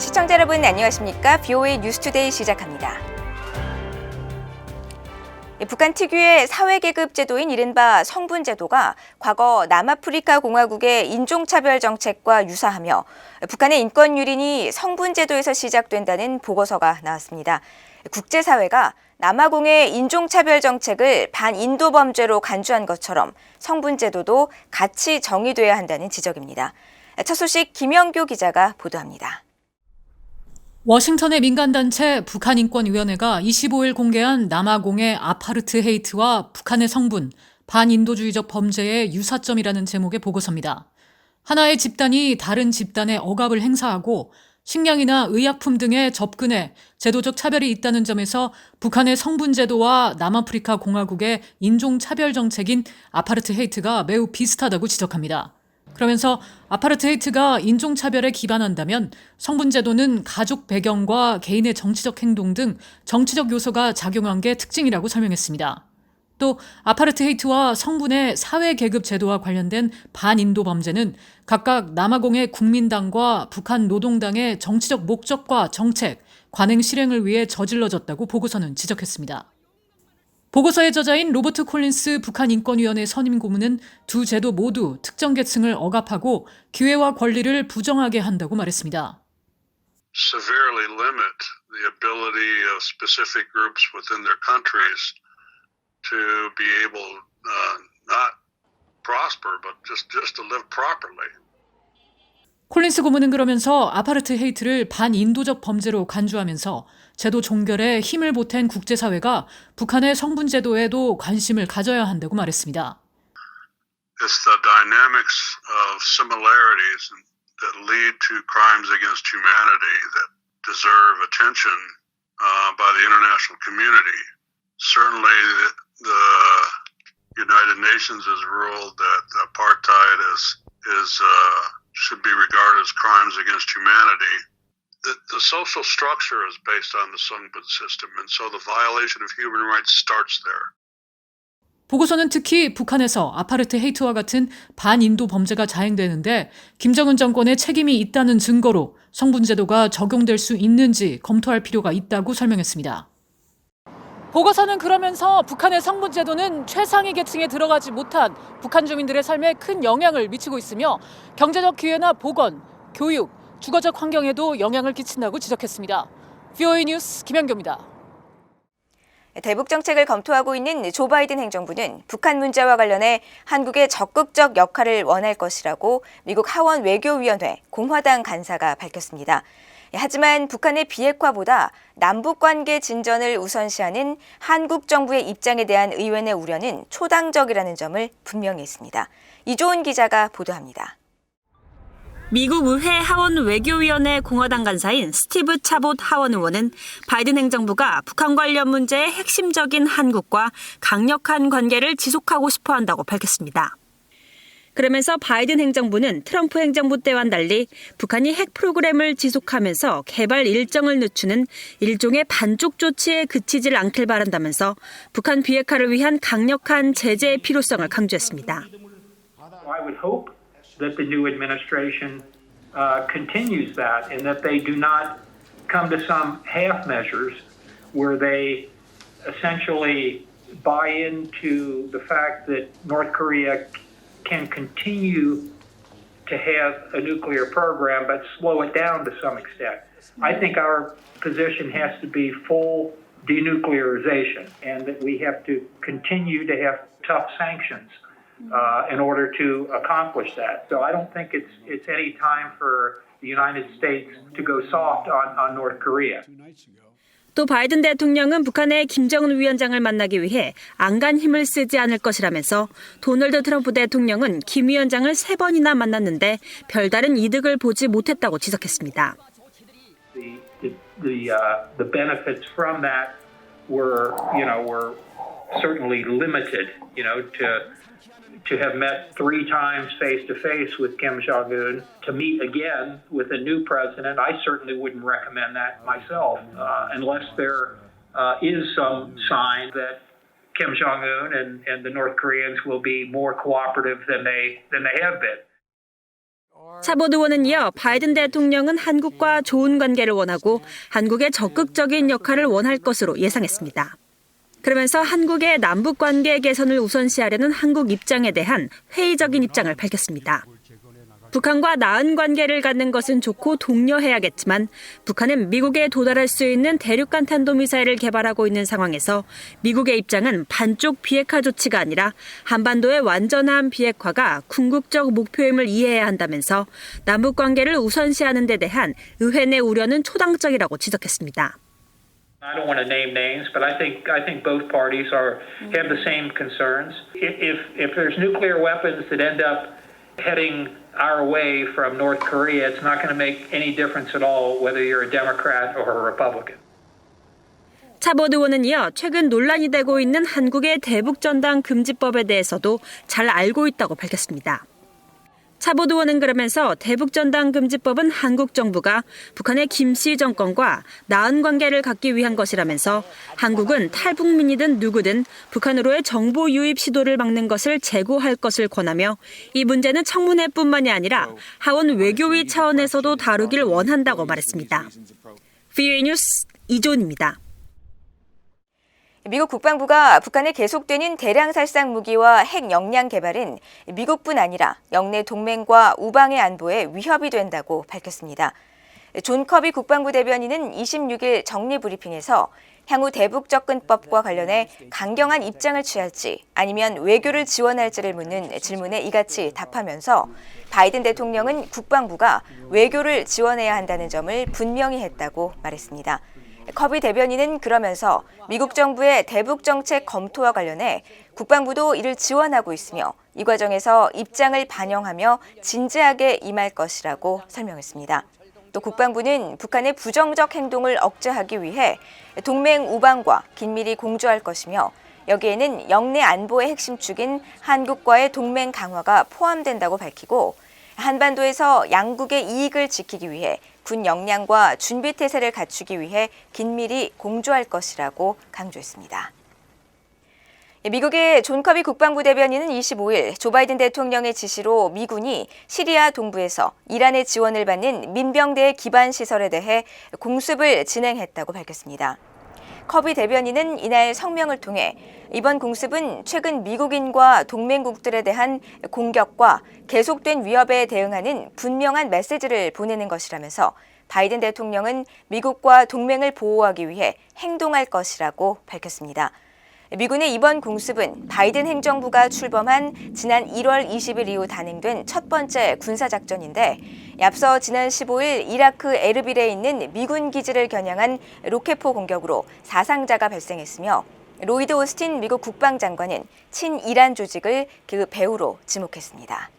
시청자 여러분 안녕하십니까? BOA 뉴스투데이 시작합니다. 북한 특유의 사회계급 제도인 이른바 성분제도가 과거 남아프리카 공화국의 인종차별 정책과 유사하며 북한의 인권 유린이 성분제도에서 시작된다는 보고서가 나왔습니다. 국제사회가 남아공의 인종차별 정책을 반인도 범죄로 간주한 것처럼 성분제도도 같이 정의돼야 한다는 지적입니다. 첫 소식 김영교 기자가 보도합니다. 워싱턴의 민간단체 북한인권위원회가 25일 공개한 남아공의 아파르트헤이트와 북한의 성분, 반인도주의적 범죄의 유사점이라는 제목의 보고서입니다. 하나의 집단이 다른 집단의 억압을 행사하고 식량이나 의약품 등의 접근에 제도적 차별이 있다는 점에서 북한의 성분제도와 남아프리카 공화국의 인종차별 정책인 아파르트헤이트가 매우 비슷하다고 지적합니다. 그러면서 아파르트헤이트가 인종차별에 기반한다면 성분제도는 가족 배경과 개인의 정치적 행동 등 정치적 요소가 작용한 게 특징이라고 설명했습니다. 또 아파르트헤이트와 성분의 사회계급 제도와 관련된 반인도 범죄는 각각 남아공의 국민당과 북한 노동당의 정치적 목적과 정책, 관행 실행을 위해 저질러졌다고 보고서는 지적했습니다. 보고서의 저자인 로버트 콜린스 북한인권위원회 선임 고문은 두 제도 모두 특정 계층을 억압하고 기회와 권리를 부정하게 한다고 말했습니다. Severely limit the ability of specific groups within their countries to be able not prosper but just to live properly. 콜린스 고문은 그러면서 아파르트헤이트를 반인도적 범죄로 간주하면서 제도 종결에 힘을 보탠 국제사회가 북한의 성분제도에도 관심을 가져야 한다고 말했습니다. It's the dynamics of similarities that lead to crimes against humanity that deserve attention by the international community. Certainly the United Nations has ruled that apartheid should be regarded as crimes against humanity. The social structure is based on the Songbun system, and so the violation of human rights starts there. 보고서는 특히 북한에서 아파르트헤이트와 같은 반인도 범죄가 자행되는데 김정은 정권의 책임이 있다는 증거로 성분제도가 적용될 수 있는지 검토할 필요가 있다고 설명했습니다. 보고서는 그러면서 북한의 성분제도는 최상위 계층에 들어가지 못한 북한 주민들의 삶에 큰 영향을 미치고 있으며 경제적 기회나 보건, 교육, 주거적 환경에도 영향을 끼친다고 지적했습니다. BOA 뉴스 김영교입니다. 대북 정책을 검토하고 있는 조 바이든 행정부는 북한 문제와 관련해 한국의 적극적 역할을 원할 것이라고 미국 하원 외교위원회 공화당 간사가 밝혔습니다. 하지만 북한의 비핵화보다 남북관계 진전을 우선시하는 한국 정부의 입장에 대한 의원의 우려는 초당적이라는 점을 분명히 했습니다. 이조은 기자가 보도합니다. 미국 의회 하원 외교위원회 공화당 간사인 스티브 차봇 하원 의원은 바이든 행정부가 북한 관련 문제의 핵심적인 한국과 강력한 관계를 지속하고 싶어 한다고 밝혔습니다. 그러면서 바이든 행정부는 트럼프 행정부 때와는 달리 북한이 핵 프로그램을 지속하면서 개발 일정을 늦추는 일종의 반쪽 조치에 그치질 않길 바란다면서 북한 비핵화를 위한 강력한 제재의 필요성을 강조했습니다. I would hope that the new administration continues that and that they do not come to some half measures where they essentially buy into the fact that North Korea can continue to have a nuclear program but slow it down to some extent. I think our position has to be full denuclearization and that we have to continue to have tough sanctions in order to accomplish that. So I don't think it's any time for the United States to go soft on North Korea. 또 바이든 대통령은 북한의 김정은 위원장을 만나기 위해 안간 힘을 쓰지 않을 것이라면서 도널드 트럼프 대통령은 김 위원장을 3번이나 만났는데 별다른 이득을 보지 못했다고 지적했습니다. The benefits from that were certainly limited, to have met 3 times face-to-face with Kim Jong-un, to meet again with a new president. I certainly wouldn't recommend that myself unless there is some sign that Kim Jong-un and the North Koreans will be more cooperative than they have been. 차보드 의원은 이어 바이든 대통령은 한국과 좋은 관계를 원하고 한국의 적극적인 역할을 원할 것으로 예상했습니다. 그러면서 한국의 남북 관계 개선을 우선시하려는 한국 입장에 대한 회의적인 입장을 밝혔습니다. 북한과 나은 관계를 갖는 것은 좋고 독려해야겠지만 북한은 미국에 도달할 수 있는 대륙간 탄도미사일을 개발하고 있는 상황에서 미국의 입장은 반쪽 비핵화 조치가 아니라 한반도의 완전한 비핵화가 궁극적 목표임을 이해해야 한다면서 남북 관계를 우선시하는 데 대한 의회 내 우려는 초당적이라고 지적했습니다. I don't want to name names, but I think both parties have the same concerns. If there's nuclear weapons that end up heading our way from North Korea, it's not going to make any difference at all whether you're a Democrat or a Republican. 차보드 의원은 이어 최근 논란이 되고 있는 한국의 대북전단 금지법에 대해서도 잘 알고 있다고 밝혔습니다. 차보드 의원은 그러면서 대북전단 금지법은 한국 정부가 북한의 김씨 정권과 나은 관계를 갖기 위한 것이라면서 한국은 탈북민이든 누구든 북한으로의 정보 유입 시도를 막는 것을 재고할 것을 권하며 이 문제는 청문회뿐만이 아니라 하원 외교위 차원에서도 다루길 원한다고 말했습니다. VOA 뉴스 이존입니다. 미국 국방부가 북한의 계속되는 대량 살상 무기와 핵 역량 개발은 미국뿐 아니라 영내 동맹과 우방의 안보에 위협이 된다고 밝혔습니다. 존 커비 국방부 대변인은 26일 정례 브리핑에서 향후 대북 접근법과 관련해 강경한 입장을 취할지 아니면 외교를 지원할지를 묻는 질문에 이같이 답하면서 바이든 대통령은 국방부가 외교를 지원해야 한다는 점을 분명히 했다고 말했습니다. 커비 대변인은 그러면서 미국 정부의 대북 정책 검토와 관련해 국방부도 이를 지원하고 있으며 이 과정에서 입장을 반영하며 진지하게 임할 것이라고 설명했습니다. 또 국방부는 북한의 부정적 행동을 억제하기 위해 동맹 우방과 긴밀히 공조할 것이며 여기에는 영내 안보의 핵심 축인 한국과의 동맹 강화가 포함된다고 밝히고 한반도에서 양국의 이익을 지키기 위해 군 역량과 준비 태세를 갖추기 위해 긴밀히 공조할 것이라고 강조했습니다. 미국의 존 커비 국방부 대변인은 25일 조 바이든 대통령의 지시로 미군이 시리아 동부에서 이란의 지원을 받는 민병대 기반 시설에 대해 공습을 진행했다고 밝혔습니다. 커비 대변인은 이날 성명을 통해 이번 공습은 최근 미국인과 동맹국들에 대한 공격과 계속된 위협에 대응하는 분명한 메시지를 보내는 것이라면서 바이든 대통령은 미국과 동맹을 보호하기 위해 행동할 것이라고 밝혔습니다. 미군의 이번 공습은 바이든 행정부가 출범한 지난 1월 20일 이후 단행된 첫 번째 군사작전인데 앞서 지난 15일 이라크 에르빌에 있는 미군 기지를 겨냥한 로켓포 공격으로 사상자가 발생했으며 로이드 오스틴 미국 국방장관은 친이란 조직을 그 배후로 지목했습니다.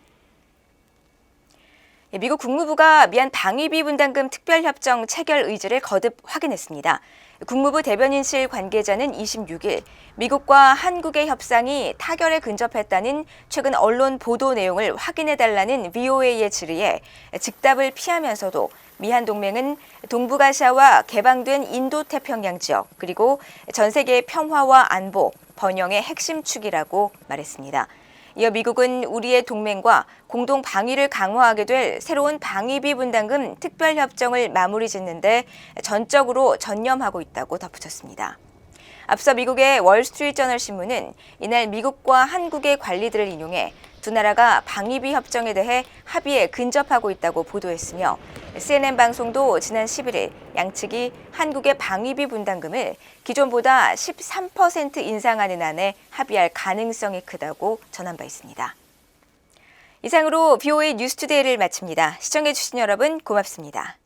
미국 국무부가 미얀 방위비 분담금 특별협정 체결 의지를 거듭 확인했습니다. 국무부 대변인실 관계자는 26일 미국과 한국의 협상이 타결에 근접했다는 최근 언론 보도 내용을 확인해달라는 VOA의 질의에 즉답을 피하면서도 미한 동맹은 동북아시아와 개방된 인도태평양 지역 그리고 전 세계의 평화와 안보, 번영의 핵심 축이라고 말했습니다. 이어 미국은 우리의 동맹과 공동 방위를 강화하게 될 새로운 방위비 분담금 특별협정을 마무리 짓는데 전적으로 전념하고 있다고 덧붙였습니다. 앞서 미국의 월스트리트저널 신문은 이날 미국과 한국의 관리들을 인용해 두 나라가 방위비 협정에 대해 합의에 근접하고 있다고 보도했으며 CNN 방송도 지난 11일 양측이 한국의 방위비 분담금을 기존보다 13% 인상하는 안에 합의할 가능성이 크다고 전한 바 있습니다. 이상으로 VOA 뉴스투데이를 마칩니다. 시청해주신 여러분 고맙습니다.